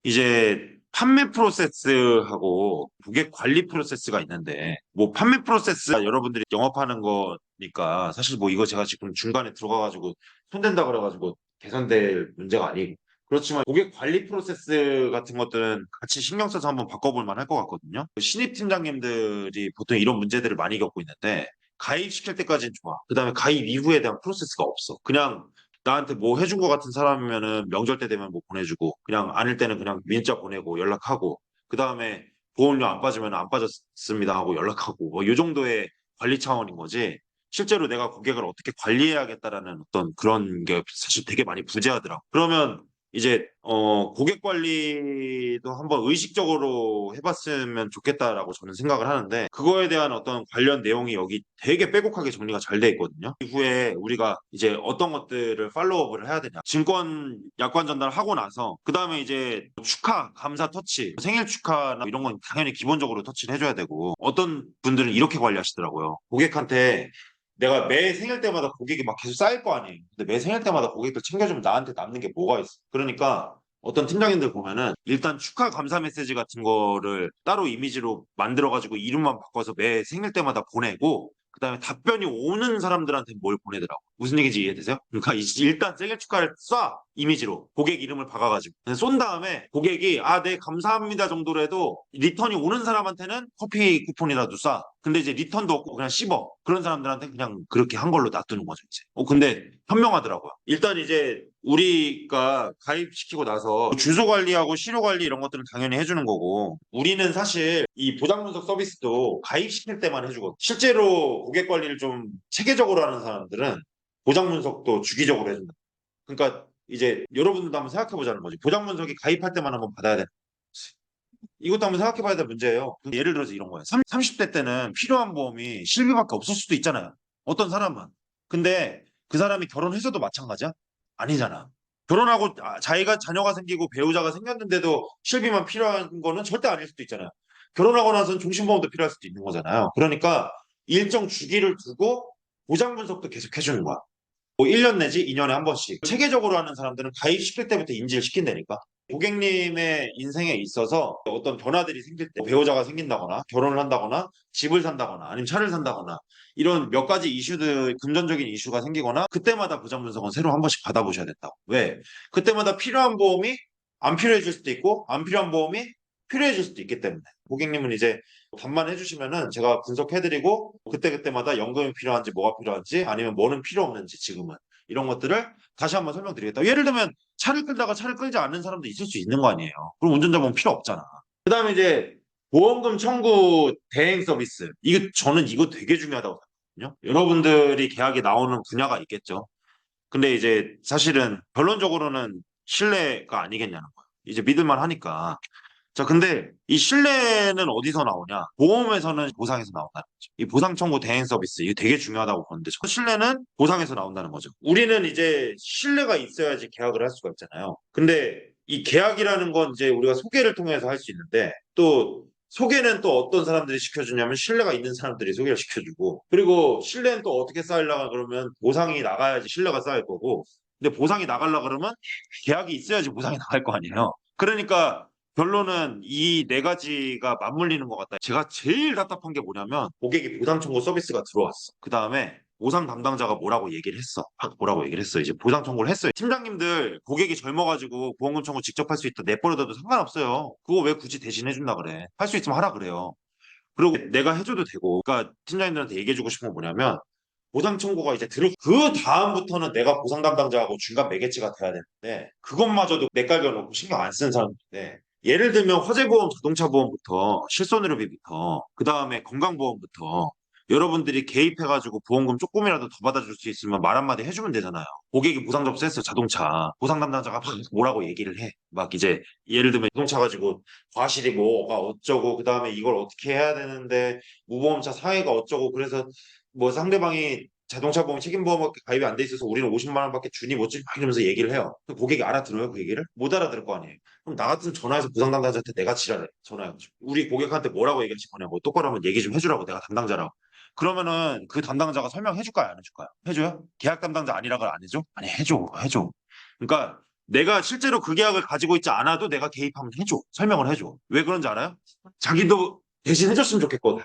이제 판매 프로세스하고 고객 관리 프로세스가 있는데, 뭐 판매 프로세스 여러분들이 영업하는 거니까 사실 뭐 이거 제가 지금 중간에 들어가가지고 손댄다 그래가지고 개선될 문제가 아니고, 그렇지만 고객 관리 프로세스 같은 것들은 같이 신경 써서 한번 바꿔볼 만할 것 같거든요. 신입 팀장님들이 보통 이런 문제들을 많이 겪고 있는데, 가입시킬 때까지는 좋아. 그다음에 가입 이후에 대한 프로세스가 없어. 그냥 나한테 뭐 해준 것 같은 사람이면은 명절 때 되면 뭐 보내주고, 그냥 아닐 때는 그냥 문자 보내고 연락하고, 그 다음에 보험료 안 빠지면 안 빠졌습니다 하고 연락하고, 뭐 이 정도의 관리 차원인 거지. 실제로 내가 고객을 어떻게 관리해야겠다라는 어떤 그런 게 사실 되게 많이 부재하더라고. 그러면 이제 고객 관리도 한번 의식적으로 해봤으면 좋겠다라고 저는 생각을 하는데, 그거에 대한 어떤 관련 내용이 여기 되게 빼곡하게 정리가 잘 돼 있거든요. 이후에 우리가 이제 어떤 것들을 팔로우업을 해야 되냐, 증권 약관 전달하고 나서 그 다음에 이제 축하 감사 터치, 생일 축하나 이런 건 당연히 기본적으로 터치를 해줘야 되고, 어떤 분들은 이렇게 관리하시더라고요. 고객한테 내가 매 생일 때마다 고객이 막 계속 쌓일 거 아니에요. 근데 매 생일 때마다 고객들 챙겨주면 나한테 남는 게 뭐가 있어? 그러니까 어떤 팀장님들 보면은 일단 축하 감사 메시지 같은 거를 따로 이미지로 만들어가지고 이름만 바꿔서 매 생일 때마다 보내고, 그다음에 답변이 오는 사람들한테 뭘 보내더라고. 무슨 얘기인지 이해되세요? 그러니까 일단 생일 축하를 쏴, 이미지로 고객 이름을 박아가지고 쏜 다음에 고객이 아, 네, 감사합니다 정도로 해도 리턴이 오는 사람한테는 커피 쿠폰이라도 쏴. 근데 이제 리턴도 없고 그냥 씹어. 그런 사람들한테 그냥 그렇게 한 걸로 놔두는 거죠, 이제. 근데 현명하더라고요. 일단 이제 우리가 가입시키고 나서 주소 관리하고 신호 관리 이런 것들은 당연히 해주는 거고, 우리는 사실 이 보장분석 서비스도 가입시킬 때만 해주거든. 실제로 고객 관리를 좀 체계적으로 하는 사람들은 보장분석도 주기적으로 해준다. 그러니까 이제 여러분들도 한번 생각해 보자는 거지. 보장분석이 가입할 때만 한번 받아야 되는 거지. 이것도 한번 생각해 봐야 될 문제예요. 예를 들어서 이런 거예요. 30대 때는 필요한 보험이 실비밖에 없을 수도 있잖아요. 어떤 사람은. 근데 그 사람이 결혼해서도 마찬가지야? 아니잖아. 결혼하고 자기가 자녀가 생기고 배우자가 생겼는데도 실비만 필요한 거는 절대 아닐 수도 있잖아요. 결혼하고 나서는 종신보험도 필요할 수도 있는 거잖아요. 그러니까 일정 주기를 두고 보장 분석도 계속 해주는 거야. 뭐 1년 내지 2년에 한 번씩. 체계적으로 하는 사람들은 가입시킬 때부터 인지를 시킨다니까. 고객님의 인생에 있어서 어떤 변화들이 생길 때, 뭐 배우자가 생긴다거나 결혼을 한다거나 집을 산다거나 아니면 차를 산다거나 이런 몇 가지 이슈들, 금전적인 이슈가 생기거나, 그때마다 보장 분석은 새로 한 번씩 받아보셔야 된다고. 왜? 그때마다 필요한 보험이 안 필요해질 수도 있고 안 필요한 보험이 필요해질 수도 있기 때문에, 고객님은 이제 답만 해주시면은 제가 분석해드리고 그때그때마다 연금이 필요한지 뭐가 필요한지 아니면 뭐는 필요 없는지 지금은 이런 것들을 다시 한번 설명드리겠다. 예를 들면 차를 끌다가 차를 끌지 않는 사람도 있을 수 있는 거 아니에요. 그럼 운전자 보험 필요 없잖아. 그다음에 이제 보험금 청구 대행 서비스. 이거 저는 이거 되게 중요하다고 생각하거든요. 여러분들이 계약이 나오는 분야가 있겠죠. 근데 이제 사실은 결론적으로는 신뢰가 아니겠냐는 거예요. 이제 믿을만 하니까. 자, 근데 이 신뢰는 어디서 나오냐? 보험에서는 보상에서 나온다는 거죠. 이 보상 청구 대행 서비스, 이게 되게 중요하다고 보는데, 저 신뢰는 보상에서 나온다는 거죠. 우리는 이제 신뢰가 있어야지 계약을 할 수가 있잖아요. 근데 이 계약이라는 건 이제 우리가 소개를 통해서 할 수 있는데, 또 소개는 또 어떤 사람들이 시켜주냐면 신뢰가 있는 사람들이 소개를 시켜주고, 그리고 신뢰는 또 어떻게 쌓이려고 그러면 보상이 나가야지 신뢰가 쌓일 거고, 근데 보상이 나가려고 그러면 계약이 있어야지 보상이 나갈 거 아니에요. 그러니까 결론은 이 네 가지가 맞물리는 것 같다. 제가 제일 답답한 게 뭐냐면 고객이 보상 청구 서비스가 들어왔어. 그 다음에 보상 담당자가 뭐라고 얘기를 했어. 뭐라고 얘기를 했어. 이제 보상 청구를 했어요. 팀장님들 고객이 젊어가지고 보험금 청구 직접 할 수 있다. 내버려둬도 상관없어요. 그거 왜 굳이 대신해 준다 그래. 할 수 있으면 하라 그래요. 그리고 내가 해줘도 되고. 그러니까 팀장님들한테 얘기해주고 싶은 건 뭐냐면, 보상 청구가 이제 그 다음부터는 내가 보상 담당자하고 중간 매개체가 돼야 되는데, 그것마저도 내깔겨 놓고 신경 안 쓰는 사람들인데, 예를 들면 화재보험, 자동차 보험부터 실손의료비부터 그 다음에 건강보험부터 여러분들이 개입해가지고 보험금 조금이라도 더 받아줄 수 있으면 말 한마디 해주면 되잖아요. 고객이 보상 접수했어, 자동차. 보상 담당자가 막 뭐라고 얘기를 해. 막 이제 예를 들면 자동차 가지고 과실이 뭐가 어쩌고, 그 다음에 이걸 어떻게 해야 되는데 무보험차 사회가 어쩌고, 그래서 뭐 상대방이 자동차 보험 책임보험밖에 가입이 안 돼 있어서 우리는 50만 원밖에 주니 못 주니 막 이러면서 얘기를 해요. 그 고객이 알아들어요, 그 얘기를? 못 알아들을 거 아니에요. 그럼 나 같은 전화해서 보상 담당자한테 내가 지랄해. 전화해가지고 우리 고객한테 뭐라고 얘기할지 거냐고, 똑바로 한번 얘기 좀 해주라고, 내가 담당자라고. 그러면은 그 담당자가 설명해 줄까요, 안 해줄까요? 해줘요? 계약 담당자 아니라고 안 해줘? 아니, 해줘, 해줘. 그러니까 내가 실제로 그 계약을 가지고 있지 않아도 내가 개입하면 해줘. 설명을 해줘. 왜 그런지 알아요? 자기도 대신 해줬으면 좋겠거든.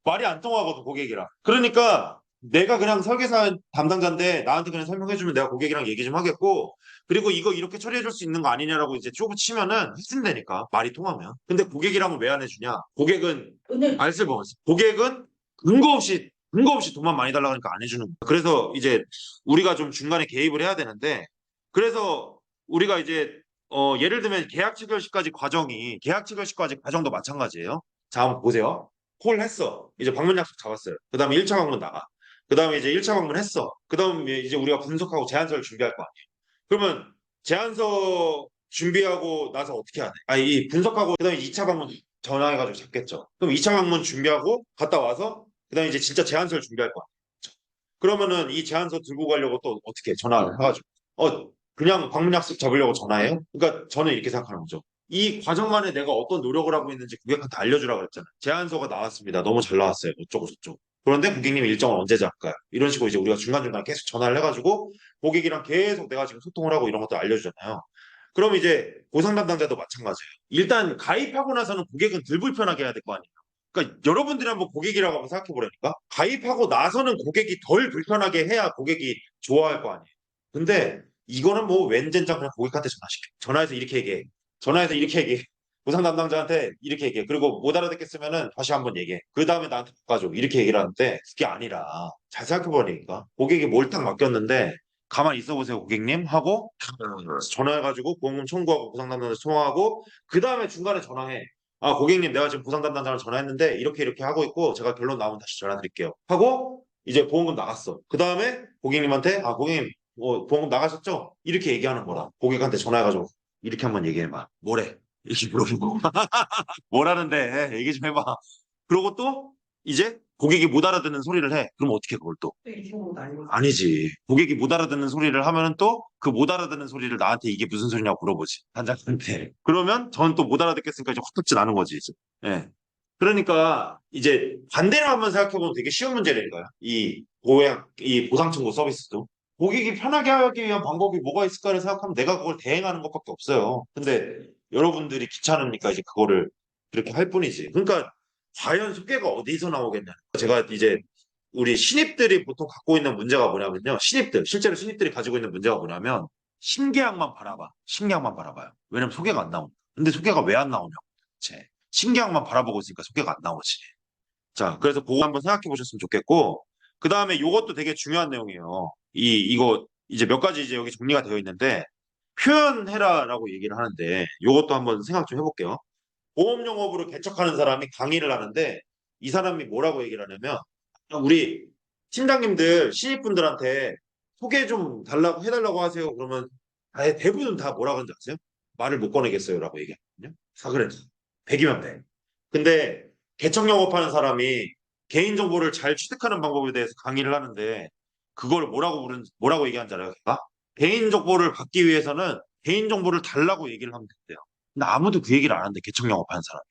말이 안 통하거든, 고객이랑. 그러니까 내가 그냥 설계사 담당자인데 나한테 그냥 설명해주면 내가 고객이랑 얘기 좀 하겠고, 그리고 이거 이렇게 처리해줄 수 있는 거 아니냐라고 이제 쪼고 치면은 해준다니까, 말이 통하면. 근데 고객이랑은 왜 안 해주냐? 고객은 알쓸 먹었어. 고객은 근거 없이 돈만 많이 달라 그러니까 안 해주는 거야. 그래서 이제 우리가 좀 중간에 개입을 해야 되는데, 그래서 우리가 이제 예를 들면 계약 체결시까지 과정도 마찬가지예요. 자, 한번 보세요. 콜 했어. 이제 방문 약속 잡았어요. 그 다음에 1차 방문 나가. 그 다음에 이제 1차 방문 했어. 그 다음에 이제 우리가 분석하고 제안서를 준비할 거 아니에요. 그러면 제안서 준비하고 나서 어떻게 해야 돼? 이 분석하고 그 다음에 2차 방문 전화해가지고 잡겠죠. 그럼 2차 방문 준비하고 갔다 와서 그 다음에 이제 진짜 제안서를 준비할 거 아니에요. 그러면은 이 제안서 들고 가려고 또 어떻게 전화를 해가지고 그냥 방문 약속 잡으려고 전화해요? 그러니까 저는 이렇게 생각하는 거죠. 이 과정 안에 내가 어떤 노력을 하고 있는지 고객한테 알려주라 그랬잖아요. 제안서가 나왔습니다. 너무 잘 나왔어요. 어쩌고 저쩌고. 그런데 고객님 일정을 언제 잡을까요? 이런 식으로 이제 우리가 중간중간 계속 전화를 해가지고 고객이랑 계속 내가 지금 소통을 하고 이런 것도 알려주잖아요. 그럼 이제 보상 담당자도 마찬가지예요. 일단 가입하고 나서는 고객은 덜 불편하게 해야 될 거 아니에요. 그러니까 여러분들이 한번 고객이라고 한번 생각해 보라니까. 가입하고 나서는 고객이 덜 불편하게 해야 고객이 좋아할 거 아니에요. 근데 이거는 뭐 웬젠장 그냥 고객한테 전화시켜. 전화해서 이렇게 얘기해. 전화해서 이렇게 얘기해. 보상 담당자한테 이렇게 얘기해. 그리고 못 알아듣겠으면은 다시 한번 얘기해. 그 다음에 나한테 바꿔줘. 이렇게 얘기를 하는데 그게 아니라 잘 생각해보니까 고객이 몰탁 맡겼는데 가만히 있어 보세요, 고객님 하고 전화해가지고 보험금 청구하고 보상 담당자 통화하고 그 다음에 중간에 전화해. 고객님 내가 지금 보상 담당자랑 전화했는데 이렇게 이렇게 하고 있고 제가 결론 나오면 다시 전화 드릴게요. 하고 이제 보험금 나갔어. 그 다음에 고객님한테 고객님 보험금 나가셨죠? 이렇게 얘기하는 거라. 고객한테 전화해가지고 이렇게 한번 얘기해봐. 뭐래? 이렇게 물어보고 뭐라는데 얘기 좀 해봐. 그러고 또 이제 고객이 못 알아듣는 소리를 해. 그럼 어떻게 그걸 또? 아니지. 고객이 못 알아듣는 소리를 하면은 또 그 못 알아듣는 소리를 나한테 이게 무슨 소리냐고 물어보지. 단장한테. 그러면 전 또 못 알아듣겠으니까 이제 헛듣지 나는 거지. 이제. 예. 그러니까 이제 반대로 한번 생각해보면 되게 쉬운 문제라니까요. 이 보상 청구 서비스도. 고객이 편하게 하기 위한 방법이 뭐가 있을까를 생각하면 내가 그걸 대행하는 것밖에 없어요. 근데 여러분들이 귀찮으니까 이제 그거를 그렇게 할 뿐이지. 그러니까 과연 소개가 어디서 나오겠냐. 제가 이제 우리 신입들이 보통 갖고 있는 문제가 뭐냐면요. 실제로 신입들이 가지고 있는 문제가 뭐냐면 신계약만 바라봐. 신계약만 바라봐요. 왜냐면 소개가 안 나온다. 근데 소개가 왜 안 나오냐고. 신계약만 바라보고 있으니까 소개가 안 나오지. 자, 그래서 그거 한번 생각해 보셨으면 좋겠고, 그 다음에 이것도 되게 중요한 내용이에요. 이거 이제 몇 가지 이제 여기 정리가 되어 있는데, 표현해라라고 얘기를 하는데, 이것도 한번 생각 좀 해볼게요. 보험용업으로 개척하는 사람이 강의를 하는데, 이 사람이 뭐라고 얘기를 하냐면, 우리 팀장님들, 신입분들한테 소개 좀 달라고 해달라고 하세요. 그러면 대부분 다 뭐라 그러는지 아세요? 말을 못 꺼내겠어요라고 얘기하거든요. 다 그래. 100이면 100. 근데 개척 영업하는 사람이 개인정보를 잘 취득하는 방법에 대해서 강의를 하는데 그걸 뭐라고 얘기하는지 알아요? 걔가? 개인정보를 받기 위해서는 개인정보를 달라고 얘기를 하면 된대요. 근데 아무도 그 얘기를 안 하는데 개척 영업하는 사람이.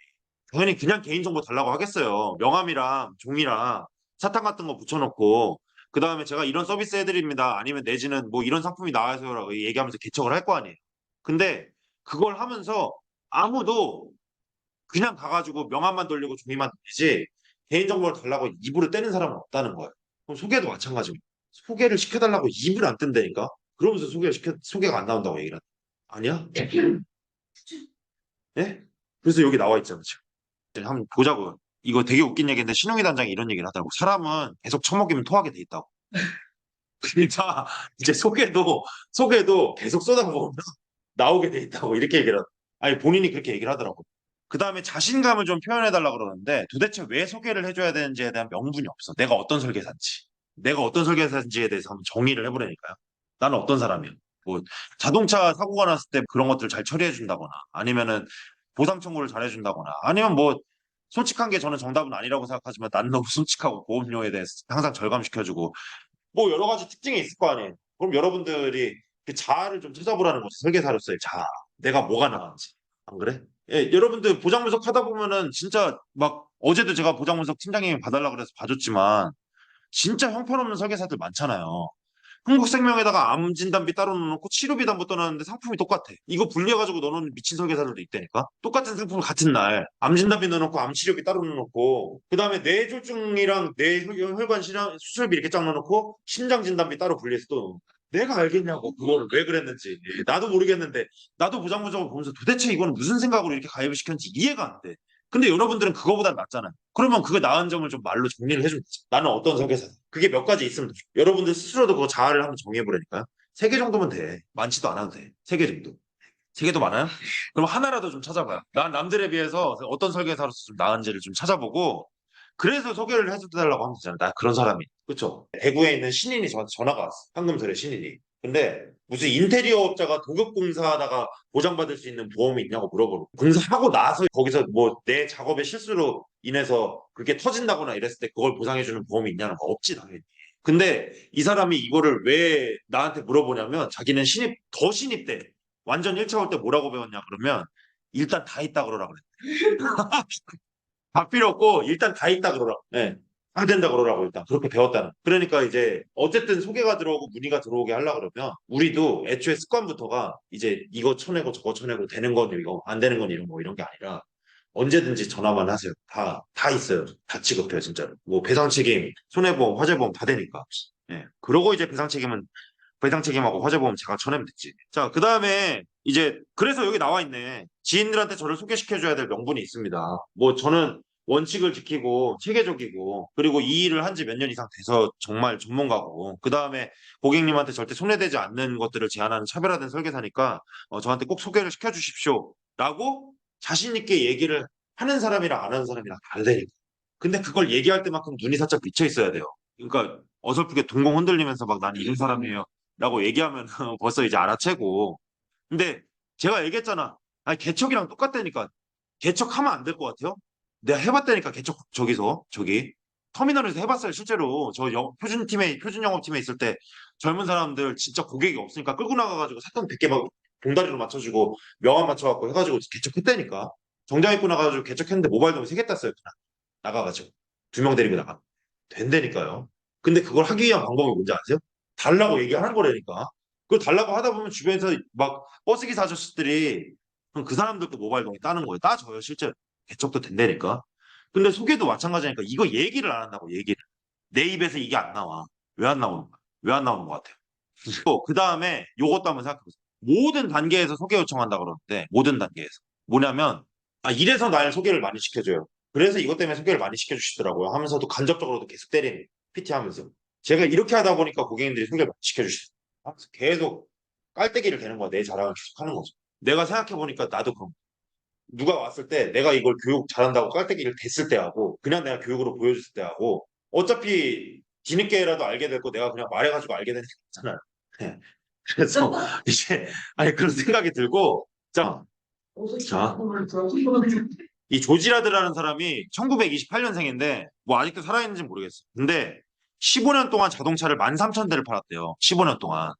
당연히 그냥 개인정보 달라고 하겠어요. 명함이랑 종이랑 사탕 같은 거 붙여놓고 그 다음에 제가 이런 서비스 해드립니다. 아니면 내지는 뭐 이런 상품이 나와서라고 얘기하면서 개척을 할 거 아니에요. 근데 그걸 하면서 아무도 그냥 가가지고 명함만 돌리고 종이만 돌리지 개인정보를 달라고 입으로 떼는 사람은 없다는 거예요. 그럼 소개도 마찬가지입니다. 소개를 시켜달라고 입을 안 뜬다니까? 그러면서 소개가 안 나온다고 얘기를 하는 아니야? 예? 그래서 여기 나와 있잖아, 지금. 한번 보자고요. 이거 되게 웃긴 얘기인데 신용희 단장이 이런 얘기를 하더라고. 사람은 계속 처먹이면 토하게 돼 있다고. 그러니까 이제 소개도 계속 쏟아부으면 나오게 돼 있다고 이렇게 얘기를 하더라고. 아니 본인이 그렇게 얘기를 하더라고. 그 다음에 자신감을 좀 표현해달라 그러는데 도대체 왜 소개를 해줘야 되는지에 대한 명분이 없어. 내가 어떤 설계사인지에 대해서 한번 정의를 해보라니까요. 나는 어떤 사람이야. 뭐 자동차 사고가 났을 때 그런 것들을 잘 처리해준다거나 아니면은 보상 청구를 잘해준다거나 아니면 뭐 솔직한 게 저는 정답은 아니라고 생각하지만 나는 너무 솔직하고 보험료에 대해서 항상 절감시켜주고 뭐 여러 가지 특징이 있을 거 아니에요. 그럼 여러분들이 그 자아를 좀 찾아보라는 거죠. 설계사로서의 자아. 내가 뭐가 나은지. 안 그래? 예, 여러분들 보장 분석 하다 보면은 진짜 막 어제도 제가 보장 분석 팀장님이 봐달라 그래서 봐줬지만 진짜 형편없는 설계사들 많잖아요. 흥국생명에다가 암진단비 따로 넣어놓고 치료비 담보 떠나는데 상품이 똑같아. 이거 분리해가지고 넣어놓는 미친 설계사들도 있다니까. 똑같은 상품 같은 날 암진단비 넣어놓고 암치료비 따로 넣어놓고 그 다음에 뇌졸중이랑 뇌혈관 수술비 이렇게 쫙 넣어놓고 심장진단비 따로 분리해서 또 넣어. 내가 알겠냐고 그거를 왜 그랬는지 나도 모르겠는데 나도 보장보장을 보면서 도대체 이건 무슨 생각으로 이렇게 가입을 시켰는지 이해가 안 돼. 근데 여러분들은 그거보단 낫잖아요. 그러면 그거 나은 점을 좀 말로 정리를 해주면 되지. 나는 어떤 설계사다. 그게 몇 가지 있으면 돼. 여러분들 스스로도 그거 자아를 한번 정해보라니까요. 3개 정도면 돼. 많지도 않아도 돼. 3개 정도. 3개도 많아요? 그럼 하나라도 좀 찾아봐요. 난 남들에 비해서 어떤 설계사로서 좀 나은지를 좀 찾아보고 그래서 소개를 해달라고 하면 되잖아. 나 그런 사람이. 그쵸? 대구에 있는 신인이 저한테 전화가 왔어. 황금설의 신인이. 근데 무슨 인테리어 업자가 도급 공사하다가 보장받을 수 있는 보험이 있냐고 물어보고 공사하고 나서 거기서 뭐 내 작업의 실수로 인해서 그게 터진다거나 이랬을 때 그걸 보상해주는 보험이 있냐는 거 없지 당연히. 근데 이 사람이 이거를 왜 나한테 물어보냐면 자기는 신입 때 완전 1차 올 때 뭐라고 배웠냐 그러면 일단 다 있다 그러라 그래. 다 필요 없고 일단 다 있다 그러라. 네. 다 된다 그러라고 일단 그렇게 배웠다는. 그러니까 이제 어쨌든 소개가 들어오고 문의가 들어오게 하려 그러면 우리도 애초에 습관부터가 이제 이거 쳐내고 저거 쳐내고 되는 건 이거 안 되는 건 이런 거 이런 게 아니라 언제든지 전화만 하세요. 다 있어요. 다 취급해요, 진짜로. 뭐 배상 책임, 손해보험, 화재보험 다 되니까. 예. 그러고 이제 배상 책임하고 화재보험 제가 쳐내면 됐지. 자, 그 다음에 이제 그래서 여기 나와 있네. 지인들한테 저를 소개시켜줘야 될 명분이 있습니다. 뭐 저는 원칙을 지키고 체계적이고 그리고 이 일을 한 지 몇 년 이상 돼서 정말 전문가고 그 다음에 고객님한테 절대 손해되지 않는 것들을 제안하는 차별화된 설계사니까 저한테 꼭 소개를 시켜주십시오. 라고 자신 있게 얘기를 하는 사람이랑 안 하는 사람이랑 다르다니까. 근데 그걸 얘기할 때만큼 눈이 살짝 비쳐 있어야 돼요. 그러니까 어설프게 동공 흔들리면서 막 난 이런 사람이에요. 라고 얘기하면 벌써 이제 알아채고. 근데 제가 얘기했잖아. 아니, 개척이랑 똑같다니까. 개척하면 안 될 것 같아요? 내가 해봤다니까, 개척, 저기. 터미널에서 해봤어요, 실제로. 표준 영업팀에 있을 때 젊은 사람들 진짜 고객이 없으니까 끌고 나가가지고 사탕 100개 막 봉다리로 맞춰주고 명함 맞춰갖고 해가지고 개척했다니까. 정장 입고 나가가지고 개척했는데 모바일도 3개 땄어요, 그냥. 나가가지고. 2명 데리고 나가. 된다니까요. 근데 그걸 하기 위한 방법이 뭔지 아세요? 달라고 얘기하는 거라니까. 그걸 달라고 하다 보면 주변에서 막 버스기사 아저씨들이 그럼 그 사람들도 모바일 동의 따는 거예요. 따져요, 실제. 개척도 된다니까. 근데 소개도 마찬가지니까 이거 얘기를 안 한다고, 얘기를. 내 입에서 이게 안 나와. 왜 안 나오는 거야? 왜 안 나오는 것 같아요? 또, 그 다음에 요것도 한번 생각해보세요. 모든 단계에서 소개 요청한다 그러는데, 모든 단계에서. 뭐냐면, 이래서 날 소개를 많이 시켜줘요. 그래서 이것 때문에 소개를 많이 시켜주시더라고요. 하면서도 간접적으로도 계속 때리는, PT 하면서. 제가 이렇게 하다 보니까 고객님들이 소개를 많이 시켜주시죠. 계속 깔때기를 대는 거야. 내 자랑을 계속 하는 거죠. 내가 생각해보니까 나도 그런 거야. 누가 왔을 때 내가 이걸 교육 잘한다고 깔때기를 댔을 때하고 그냥 내가 교육으로 보여줬을 때하고 어차피 뒤늦게라도 알게 됐고 내가 그냥 말해가지고 알게 되는 게 있잖아요. 네. 그래서 이제 아니 그런 생각이 들고 자, 자, 이 조지라드라는 사람이 1928년생인데 뭐 아직도 살아있는지 모르겠어. 근데 15년 동안 자동차를 13,000대를 팔았대요. 15년 동안.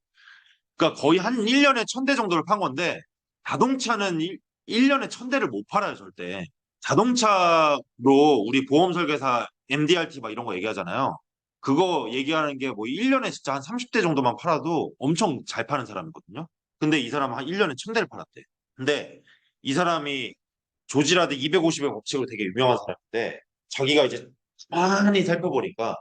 그러니까 거의 한 1년에 1,000대 정도를 판 건데 자동차는 1년에 1,000대를 못 팔아요, 절대. 자동차로 우리 보험 설계사 MDRT 막 이런 거 얘기하잖아요. 그거 얘기하는 게 뭐 1년에 진짜 한 30대 정도만 팔아도 엄청 잘 파는 사람이거든요. 근데 이 사람은 한 1년에 1,000대를 팔았대. 근데 이 사람이 조지라드 250의 법칙으로 되게 유명한 사람인데 자기가 이제 가만히 살펴보니까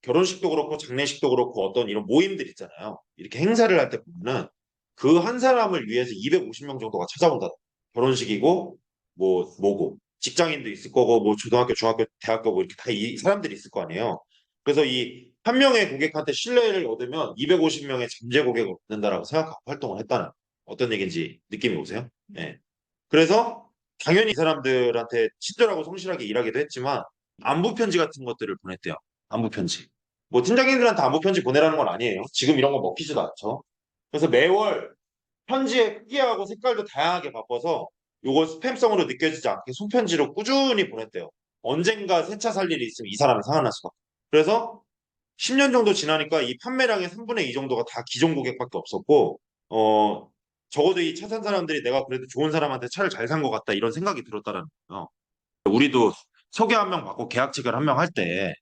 결혼식도 그렇고 장례식도 그렇고 어떤 이런 모임들 있잖아요. 이렇게 행사를 할 때 보면은 그 한 사람을 위해서 250명 정도가 찾아온다. 결혼식이고 뭐고 직장인도 있을 거고 뭐 초등학교, 중학교, 대학교 뭐 이렇게 다 이 사람들이 있을 거 아니에요. 그래서 이 한 명의 고객한테 신뢰를 얻으면 250명의 잠재 고객을 얻는다라고 생각하고 활동을 했다는 어떤 얘기인지 느낌이 오세요? 네. 그래서 당연히 이 사람들한테 친절하고 성실하게 일하기도 했지만 안부 편지 같은 것들을 보냈대요. 안부 편지. 뭐 팀장님들한테 안부 편지 보내라는 건 아니에요. 지금 이런 거 먹히지도 않죠. 그래서 매월 편지의 크기하고 색깔도 다양하게 바꿔서 요거 스팸성으로 느껴지지 않게 손편지로 꾸준히 보냈대요. 언젠가 새 차 살 일이 있으면 이 사람이 생각날 수가 없어요. 그래서 10년 정도 지나니까 이 판매량의 3분의 2 정도가 다 기존 고객밖에 없었고, 적어도 이 차 산 사람들이 내가 그래도 좋은 사람한테 차를 잘 산 것 같다 이런 생각이 들었다라는 거예요. 우리도 소개 한 명 받고 계약 체결 한 명 할 때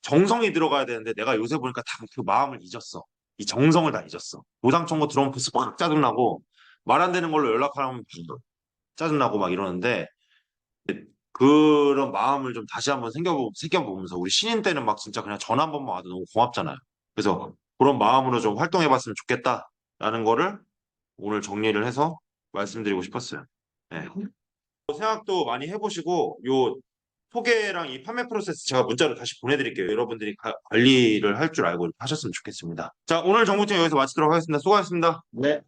정성이 들어가야 되는데 내가 요새 보니까 다 그 마음을 잊었어. 이 정성을 다 잊었어. 도장 청구 들어오면 벌써 막 짜증나고 말 안 되는 걸로 연락하면 짜증나고 막 이러는데 그런 마음을 좀 다시 한번 새겨보면서 우리 신인 때는 막 진짜 그냥 전화 한 번만 와도 너무 고맙잖아요. 그래서 그런 마음으로 좀 활동해봤으면 좋겠다라는 거를 오늘 정리를 해서 말씀드리고 싶었어요. 네. 생각도 많이 해보시고 요 소개랑 이 판매 프로세스 제가 문자로 다시 보내드릴게요. 여러분들이 관리를 할 줄 알고 이렇게 하셨으면 좋겠습니다. 자, 오늘 정보팀 여기서 마치도록 하겠습니다. 수고하셨습니다. 네.